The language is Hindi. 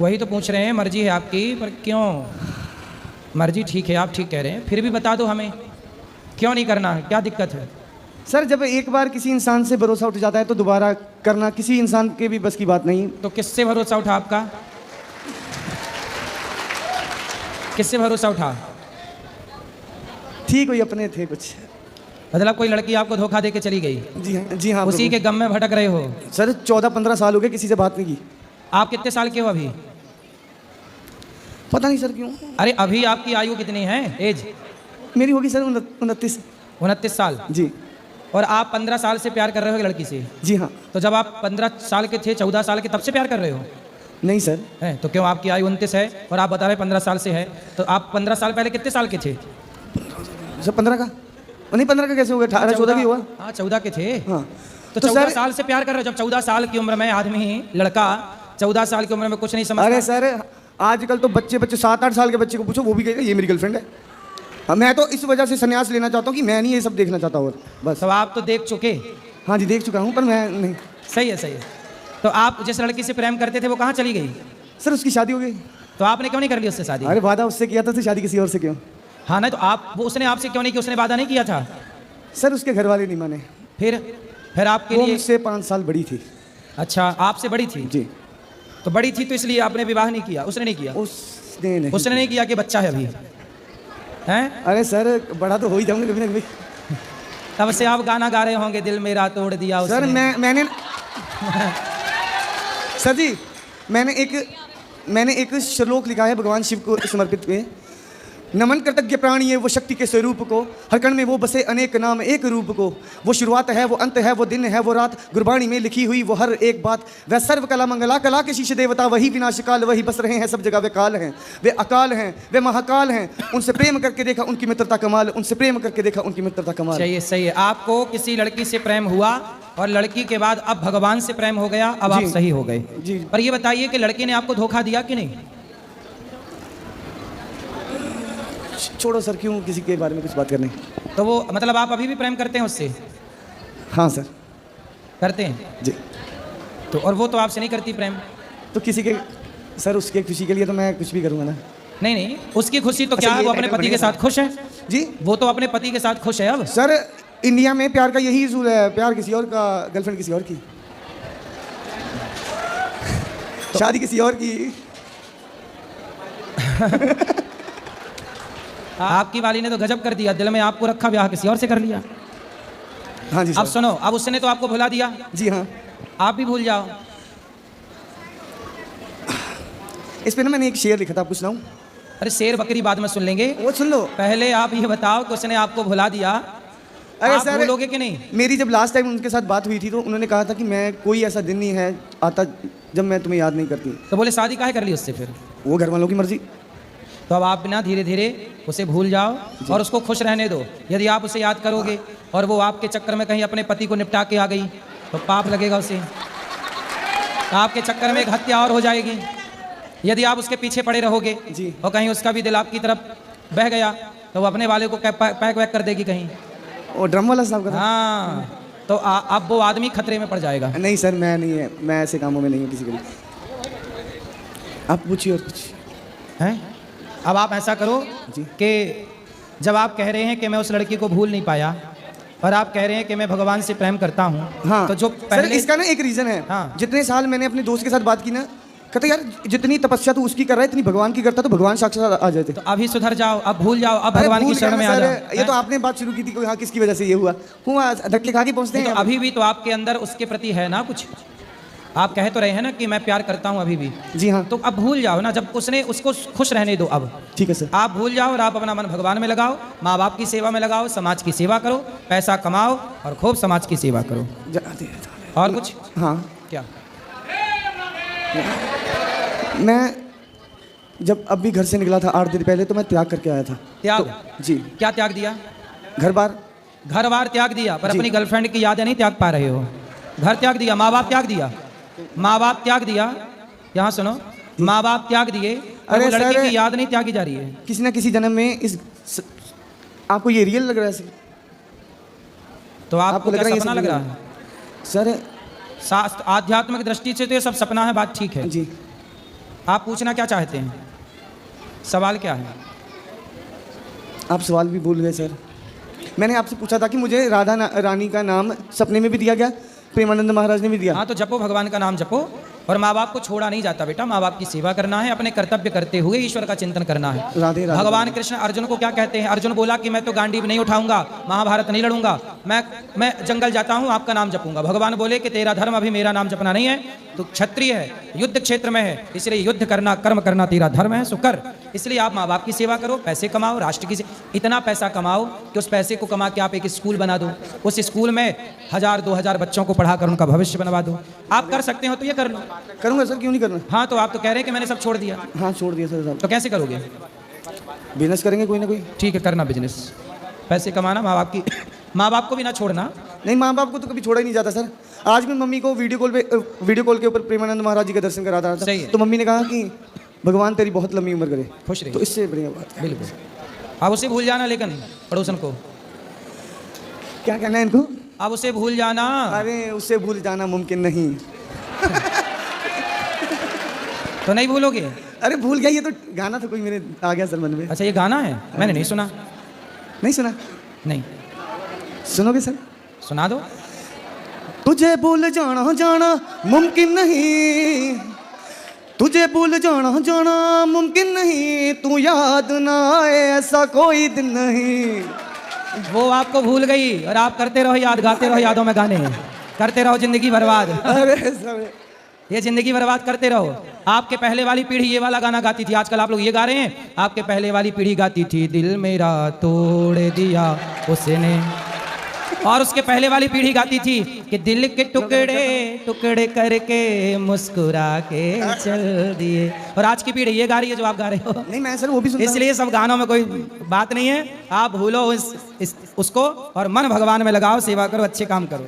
वही तो पूछ रहे हैं, मर्जी है आपकी, पर क्यों? मर्जी ठीक है, आप ठीक कह रहे हैं, फिर भी बता दो हमें क्यों नहीं करना है, क्या दिक्कत है? सर जब एक बार किसी इंसान से भरोसा उठ जाता है तो दोबारा करना किसी इंसान के भी बस की बात नहीं। तो किससे भरोसा उठा आपका? किससे भरोसा उठा? ठीक, कोई अपने थे कुछ। मतलब कोई लड़की आपको धोखा दे के चली गई? जी हाँ उसी के गम में भटक रहे हो? सर 14-15 साल हो गए किसी से बात नहीं की। आप कितने साल के हो अभी? पता नहीं सर क्यों। अरे अभी आपकी आयु कितनी है, एज? मेरी होगी सर 29। 29 साल? जी। और आप 15 साल से प्यार कर रहे हो लड़की से? जी हाँ। तो जब आप 15 साल के थे, 14 साल के, तब से प्यार कर रहे हो? नहीं सर। है तो क्यों? आपकी आयु 29 है और आप बता रहे 15 साल से है, तो आप 15 साल पहले कितने साल के थे? सर 15 का नहीं, 15 का कैसे हो गया? 18-14 की हुआ। हाँ 14 के थे। हाँ तो 14 साल से प्यार कर रहे हो? जब 14 साल की उम्र में आदमी, लड़का 14 साल की उम्र में कुछ नहीं समझता। अरे सर आजकल तो बच्चे 7-8 साल के बच्चे को पूछो वो भी कहेगा ये मेरी गर्लफ्रेंड है। मैं तो इस वजह से संन्यास लेना चाहता हूँ कि मैं नहीं ये सब देखना चाहता और बस। तो आप तो देख चुके? हाँ जी देख चुका हूँ, पर मैं नहीं। सही है, सही है। तो आप जिस लड़की से प्रेम करते थे वो कहाँ चली गई? सर उसकी शादी हो गई। तो आपने क्यों नहीं कर ली उससे शादी? अरे वादा उससे किया था, तो शादी किसी और से क्यों? हाँ नहीं तो आप, वो उसने आपसे क्यों नहीं किया? उसने वादा नहीं किया था? सर उसके घर वाले नहीं माने। फिर आपके वो लिए? मुझसे 5 साल बड़ी थी। अच्छा, आपसे बड़ी थी? जी। तो बड़ी थी तो इसलिए आपने विवाह नहीं किया? उसने नहीं किया? उसने नहीं किया कि बच्चा है अभी? हैं? अरे सर बड़ा तो हो ही जाऊंगे कभी ना कभी। तब से आप गाना गा रहे होंगे, दिल मेरा तोड़ दिया उसने। सर मैंने सर जी मैंने एक श्लोक लिखा है भगवान शिव को समर्पित पे। नमन कृतज्ञ प्राणी है वो शक्ति के स्वरूप को, हर कण में वो बसे अनेक नाम एक रूप को। वो शुरुआत है, वो अंत है, वो दिन है, वो रात, गुरबाणी में लिखी हुई वो हर एक बात। वह सर्व कला मंगला, कला के शीश देवता, वही विनाशकाल, वही बस रहे हैं सब जगह। वे काल हैं, वे अकाल हैं, वे महाकाल हैं। उनसे प्रेम करके देखा उनकी मित्रता कमाल, उनसे प्रेम करके देखा उनकी मित्रता कमाल। सही है, सही है। आपको किसी लड़की से प्रेम हुआ और लड़की के बाद अब भगवान से प्रेम हो गया, अब आप सही हो गए जी। पर ये बताइए कि लड़की ने आपको धोखा दिया कि नहीं? छोड़ो सर, क्यों किसी के बारे में कुछ बात करनी। तो वो मतलब आप अभी भी प्रेम करते हैं उससे? हाँ सर करते हैं जी। तो और वो तो आपसे नहीं करती प्रेम? तो किसी के सर उसके खुशी के लिए तो मैं कुछ भी करूँगा ना। नहीं नहीं, उसकी खुशी तो क्या है, वो अपने पति के साथ खुश है जी। वो तो अपने पति के साथ खुश है अब। सर इंडिया में प्यार का यही उसूल है, प्यार किसी और का, गर्लफ्रेंड किसी और की, शादी किसी और की। आपकी वाली ने तो गजब कर दिया, दिल में आपको रखा, ब्याह किसी और से कर लिया। हाँ जी सर। अब सुनो, अब उसने तो आपको भुला दिया। जी हाँ। आप भी भूल जाओ। इस पे ना मैंने एक शेर लिखा था, आपको सुनाऊं? अरे शेर बकरी बाद में सुन लेंगे, वो सुन लो। पहले आप ये बताओ कि उसने आपको भुला दिया, अरे आप सर भूलोगे कि नहीं? मेरी जब लास्ट टाइम उनके साथ बात हुई थी तो उन्होंने कहा था कि मैं कोई ऐसा दिन नहीं है आता जब मैं तुम्हें याद नहीं करती। तो बोले शादी काहे कर ली उससे फिर? वो घर वालों की मर्जी। तो अब आप ना धीरे धीरे उसे भूल जाओ और उसको खुश रहने दो। यदि आप उसे याद करोगे और वो आपके चक्कर में कहीं अपने पति को निपटा के आ गई तो पाप लगेगा उसे, आपके चक्कर में एक हत्या और हो जाएगी। यदि आप उसके पीछे पड़े रहोगे जी और कहीं उसका भी दिल आपकी तरफ बह गया तो वो अपने वाले को पैक वैक कर देगी कहीं। वो ड्रम वाला साहब का? हाँ तो अब वो आदमी खतरे में पड़ जाएगा। नहीं सर मैं नहीं है, मैं ऐसे कामों में नहीं हूँ किसी के लिए। आप पूछिए और कुछ हैं। अब आप ऐसा करो कि जब आप कह रहे हैं कि मैं उस लड़की को भूल नहीं पाया और आप कह रहे हैं कि मैं भगवान से प्रेम करता हूँ, हाँ तो जो पहले सर इसका ना एक रीज़न है। हाँ। जितने साल मैंने अपने दोस्त के साथ बात की ना, कहते यार जितनी तपस्या तू उसकी कर रहा है इतनी भगवान की करता तो भगवान साक्षात आ जाते। तो अभी सुधर जाओ, अब भूल जाओ, अब भगवान की शरण में आ जाओ। ये तो आपने बात शुरू की थी कि हाँ किसकी वजह से ये हुआ, धक्के खा के पहुँचते हैं। तो अभी भी तो आपके अंदर उसके प्रति है ना कुछ, आप कह तो रहे हैं ना कि मैं प्यार करता हूँ अभी भी। जी हाँ। तो अब भूल जाओ ना, जब उसने उसको खुश रहने दो। अब ठीक है सर। आप भूल जाओ और आप अपना मन भगवान में लगाओ, माँ बाप की सेवा में लगाओ, समाज की सेवा करो, पैसा कमाओ और खूब समाज की सेवा करो। और कुछ? हाँ क्या? मैं जब अब भी घर से निकला था 8 दिन पहले तो मैं त्याग करके आया था। त्याग? तो, जी। क्या त्याग दिया? घर बार। घर बार त्याग दिया, पर अपनी गर्लफ्रेंड की यादें नहीं त्याग पा रहे हो। घर त्याग दिया, माँ बाप त्याग दिया, माँ बाप त्याग दिया, यहाँ सुनो, माँ बाप त्याग दिए, अरे लड़की की याद नहीं त्यागी जा रही है। किसी ना किसी जन्म में आपको ये रियल लग रहा है? तो आपको लग रहा है सपना लग रहा है? सर आध्यात्मिक दृष्टि से तो ये सब सपना है, बात ठीक है जी। आप पूछना क्या चाहते हैं? सवाल क्या है? आप सवाल भी भूल गए सर। मैंने आपसे पूछा था कि मुझे राधा रानी का नाम सपने में भी दिया गया, प्रेमानंद महाराज ने भी दिया। हाँ, तो जपो, भगवान का नाम जपो। और माँ बाप को छोड़ा नहीं जाता बेटा, माँ बाप की सेवा करना है, अपने कर्तव्य करते हुए ईश्वर का चिंतन करना है। राधे राधे। भगवान कृष्ण अर्जुन को क्या कहते हैं? अर्जुन बोला कि मैं तो गांडीव नहीं उठाऊंगा, महाभारत नहीं लड़ूंगा, मैं जंगल जाता हूँ, आपका नाम जपूंगा। भगवान बोले कि तेरा धर्म अभी मेरा नाम जपना नहीं है, तो क्षत्रिय है, युद्ध क्षेत्र में है, इसलिए युद्ध करना, कर्म करना तेरा धर्म है, सो कर। इसलिए आप माँ बाप की सेवा करो, पैसे कमाओ, राष्ट्र की इतना पैसा कमाओ कि उस पैसे को कमा के आप एक स्कूल बना दो, उस स्कूल में 1000-2000 बच्चों को पढ़ाकर उनका भविष्य बनवा दो। आप कर सकते हो तो ये कर लो। करूँगा सर, क्यों नहीं करना। हाँ, तो आप तो कह रहे हैं कि मैंने सब छोड़ दिया। हाँ छोड़ दिया सर साहब। तो कैसे करोगे? बिजनेस करेंगे कोई ना कोई। ठीक है, करना बिजनेस, पैसे कमाना, माँ बाप को भी ना छोड़ना। नहीं, माँ बाप को तो कभी छोड़ा ही नहीं जाता सर। आज मैं मम्मी को वीडियो कॉल के ऊपर प्रेमानंद महाराज जी का दर्शन करा रहा था। सही है। तो मम्मी ने कहा कि भगवान तेरी बहुत लंबी उम्र करे। खुश रहिए। तो इससे बढ़िया बात। बिल्कुल। आप उसे भूल जाना, लेकिन पड़ोसन को क्या कहना है इनको? आप उसे भूल जाना। अरे उससे भूल जाना मुमकिन नहीं। तो नहीं भूलोगे? अरे भूल गया, ये तो गाना था कोई मेरे आ गया सर मन में। अच्छा, ये गाना है, मैंने नहीं सुना। नहीं सुना? नहीं सुनोगे सर? सुना दो। तुझे भूल जाना जाना मुमकिन नहीं, तुझे भूल जाना जाना मुमकिन नहीं, तू याद ना आए ऐसा कोई दिन नहीं। वो आपको भूल गई और आप करते रहो याद, गाते रहो यादों में गाने, करते रहो जिंदगी बर्बाद। अरे सर ये जिंदगी बर्बाद करते रहो। आपके पहले वाली पीढ़ी ये वाला गाना गाती थी, आजकल आप लोग ये गा रहे हैं। आपके पहले वाली पीढ़ी गाती थी दिल मेरा तोड़ दिया उसने, और उसके पहले वाली पीढ़ी गाती थी कि दिल के टुकड़े टुकड़े करके मुस्कुरा के चल दिए। और आज की पीढ़ी ये गा रही है जो आप गा रहे हो। नहीं, मैं सर वो भी सुनता हूं। इसलिए सब गानों में कोई बात नहीं है। आप भूलो उसको और मन भगवान में लगाओ, सेवा करो, अच्छे काम करो।